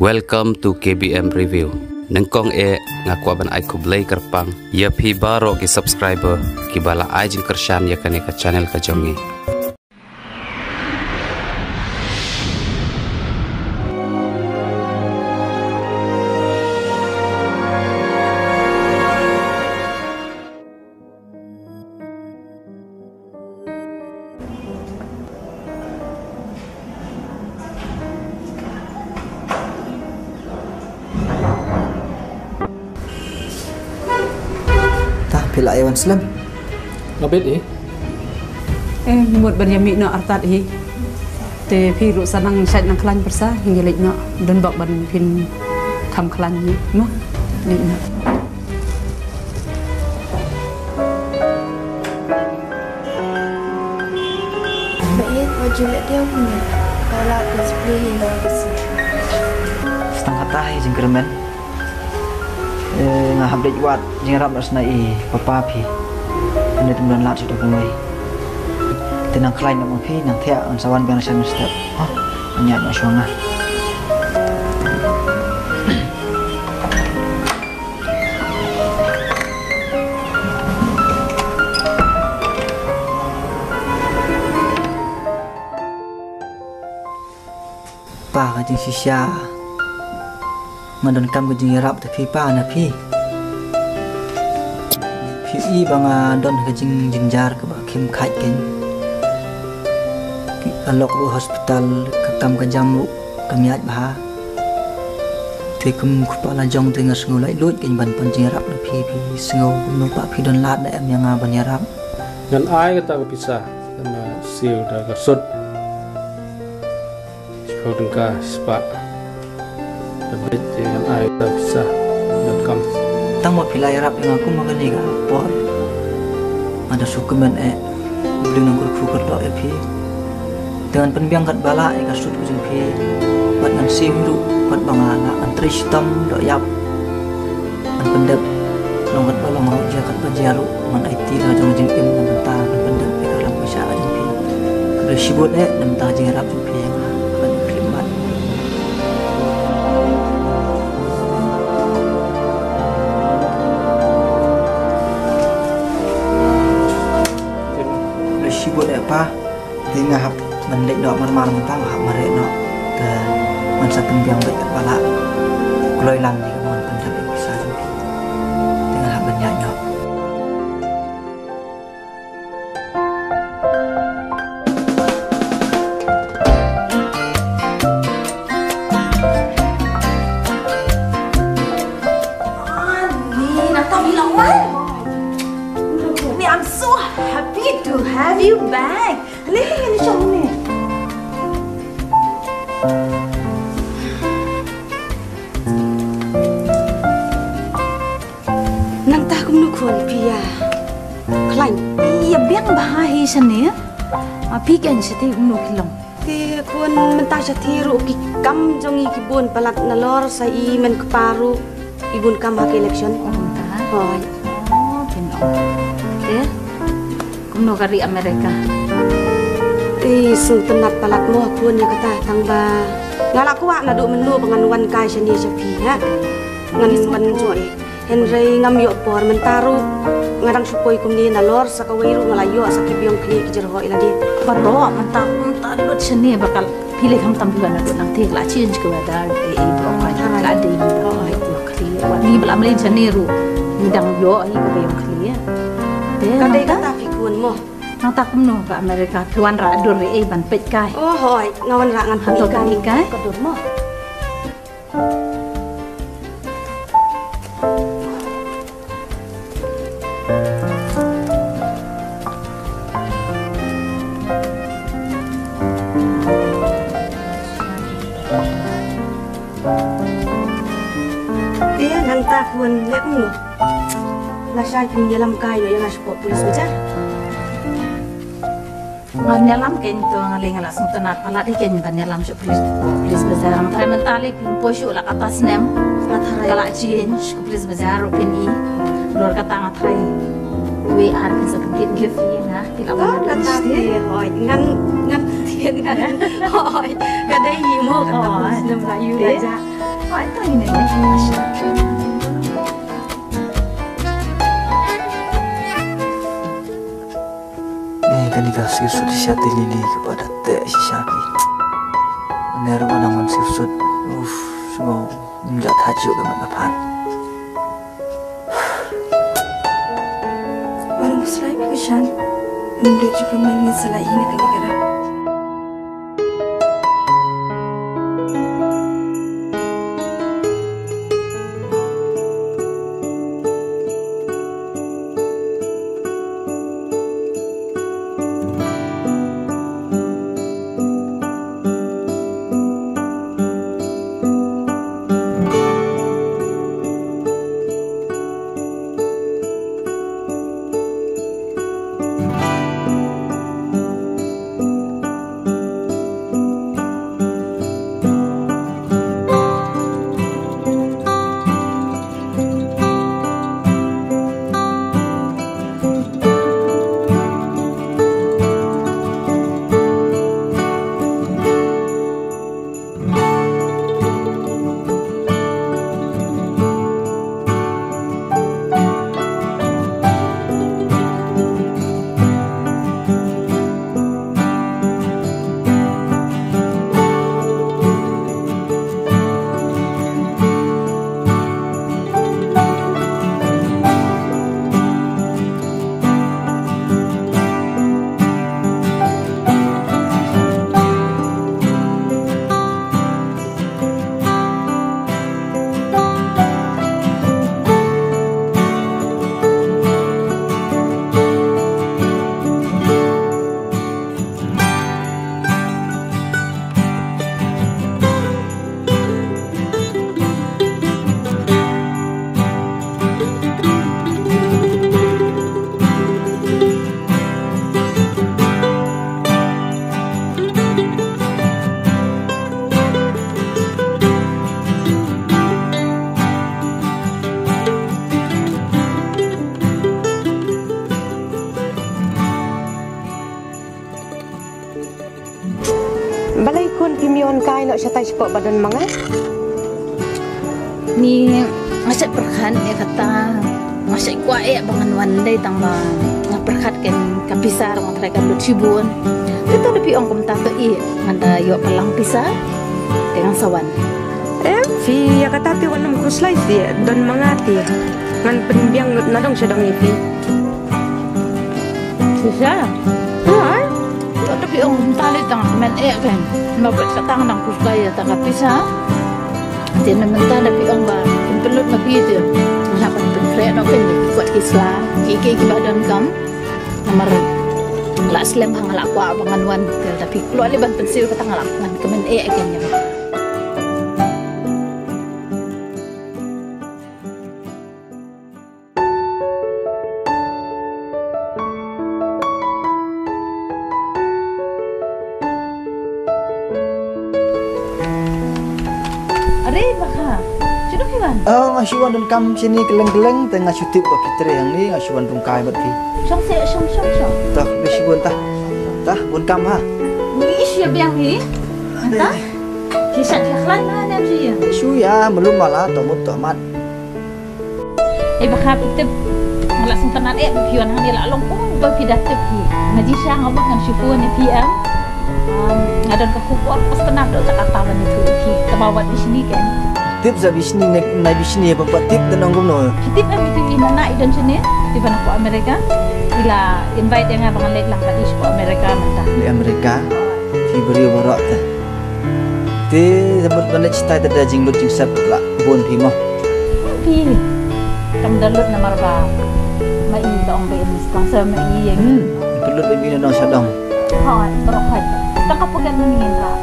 Welcome to KBM Review. Nengkong ngakwa ban ai kublai kerpang. Ya pi baro ki subscriber ki bala ai jin kershan ya kane ka channel ka jongi. Pila Iwan Slam. Ngabit Mut Benyamin no artat te piru sanang syait nang klan persa hingga lek no dan bak ban pin tham klan ni mah lek no. Baik baju lek dia punya. Kalau display ni Setengah tahi jengkermen. Ngahap dek wat jengrap rasnai papa pi ini teman lat sudah mulai tenang klain nak pi nang tiak an sawan biang sen step nyanyi suanga pa ka jeng sisya ngadon kam ke jengrap tapi pa na pi i bang don ke jing jinjar ke bakim khai ken alok ru hospital katam ke jamu kamiat bah tekum kepala jong tengah sengulai lut ken ban pan jengrap na pi sengau no pa pi don lat da em yang ban yarap dan ai kata ke pisah sama siu dah kesut kau dengkah sepak lebih dengan ai kata pisah dan kam tang mo pilai rap yang aku makan ni ka por ada sukumen beli nang kurku kerdo pi dengan penbiang kat bala ka sut ku jeng pi bat ngan simru bat bangana antri hitam do yap an pendep nang kat balong ro ja kat bajaru man IT la jong jeng im nang ta pendep ka dalam bisa jeng pi ke sibut nang ta jeng rap jeng pi ban klimat sibut apa hingga hap mendik dok marmar mentang hap marek no ke mansa penbiang baik kepala kloi lang di mon pendap bisa dengan hap bernyanyi I'm so happy to have you back. Lihat ni show ni. Nang tak kum nukun pia. Klein, iya biang bahaya sini. Api kan seti kum nukilong. Ti kun mentah setiru ki kam jongi ki bun palat nalor sai men keparu ibun kam hak election. Oh, No kari Amerika. Sung tenat palat mo pun ya kata tang ba. Ngalak kuat na do menu penganuan kai seni Shafi ha. Ngan man joy. Henry ngam yo por mentaru ngadang supoi kumni na lor sakawiru ngalayo sakibiong kli kijerho iladi. Baro mentak lut seni bakal pilih ham tambuan na do nang te la change ko ada bro ka la de yo kli wani bala mlin seni ru ndang yo ai ko biong kli ya. Kadai kata fikun mo. Nang tak kumno ke Amerika tuan ra dur ban pet kai. Oh hoi, ngawan ra ngan ikai. Kodur mo. Dia nang tak kun lek mo. Lasai pun dalam kai yang aspo polis baca. Nyalam ken to ngaling langsung tenat palat ken nyalam so polis bazar matrai mentale pin posyo la atas nem matrai kala change polis bazar pini lor kata matrai we are bisa kit give na tidak ada kata hoi ngan tian ngan hoi kadai mo kata polis nem la yu aja Ay, ito yun eh. Asya. Ketika sisut siati lili kepada teh si Syaki. Menerima namun sisut, semua menjat hajuk ke mana. Orang Muslim kesan, menurut juga mengenai salah ini negara. Balai kun pimion kai nak satai sepok badan manga. Ni ngasat perkan kata ngasat kuat bangan wandai tangba ngaperkat kan kapisar ngantrekan lut sibun. Kita lebih ong kum tato nganda yo palang pisar dengan sawan. Fi ya kata ti wanam kuslai dia dan mangati ngan penbiang nadong sedang ifi. Bisa. Hai. Tapi ong tali tang men kan. Mabot sa tang nang kuslai ta kapisa. Dia mentah tapi ong ba pelut nabi dia. Lapan penfre no kan kuat kisla. Kiki badan kam. Nomor la slem hang la kwa bangan wan tapi keluar liban pensil ka tang la man kemen kan ya. Ngasuan dan kam sini keleng-keleng tengah syutip buat fitre yang ni ngasuan tungkai buat fi. Song. Tak besi buat tah buat kam ha. Ni siapa yang ni? Entah. Kisah dia kelan mana dia? Isu ya belum malah tomut tomat. Bakal kita langsung tenar pion hang dia long pun berpidat tepi. Ngaji syang abang ngan syukun ni PM. Ngadon ke kupor pas tenar dok kata ban itu fi. Tebawat di sini kan. Tip za bisni na bisni apa tip dan nongom no. Tip itu ina na idon sini di mana ko Amerika. Bila invite yang abang lek lang kadis ko Amerika mentah. Di Amerika. Fi beri barak ta. Ti sebut balik cita ada jinglut jing sap la bon fi mo. Fi. Kam dalut na marba. Mai dong be sponsor mai yang. Pelut be bina no sadong. Ha, terok hai. Tak kapugan ni ngendra.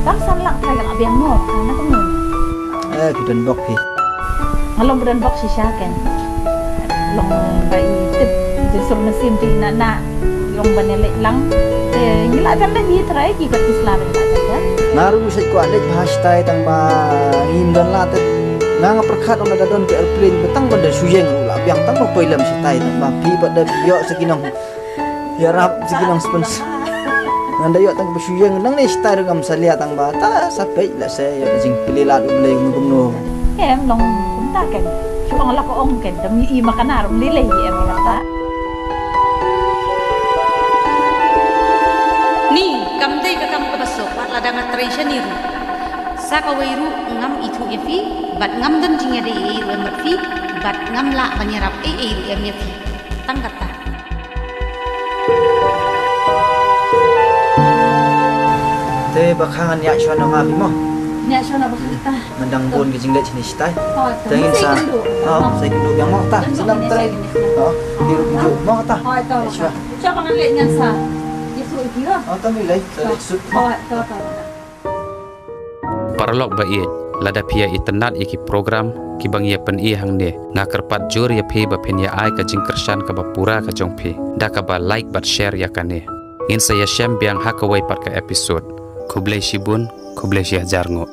Tam sanlak kai lang abiang mo. Kana ko nun. Bidan bok pi. Halong bidan bok sisa kan. Long bai tip jesur mesin ti na long banelek lang. Ngila kan dah hi try ki kat Islam ta. Naru sai ko alek bahastai tang ba ngindon la te. Nanga perkhat on ada don ke airplane betang pada suyeng la biang tang mo poilam sitai tang ba pi pada yo sekinong. Ya rap sekinong sponsor. Nganda yo tang besuyeng nang ni star gam salia tang ba ta sampai la saya jing pilih la du lei ngum no. Em long cũng ta kèn. Chuang la ko ong kèn dam i makana rum lilei em ta. Ni kam dei ka kam ko basok pat la dang tradition ni ru. Sa ka wei ru ngam itu ya fi bat ngam dan jing ya dei ru em fi bat ngam la banyarap ru em ya fi. Tang kata. Te bakhangan ya shona ngabi mo. Nya shona bakita. Mendang bon ke jing le chini stai. Oh, Tengin sa. Oh, saya kundu yang mau ta. Senam trai. Oh, diru kundu mau ta. Oh, to. Siapa ngan le ngan sa. Yesu ikira. Oh, tami lai. Sut. Oh, to. Paralog ba iet lada pia itenat iki program ki bang ya pen i hang ne ngakerpat jur ya phi ba pen ya ai ka jing kersan ka ba pura ka jong phi da ka ba like but share ya kane in saya shem biang hakawai pat ka episode kublai shibun kublai shi hajar ngo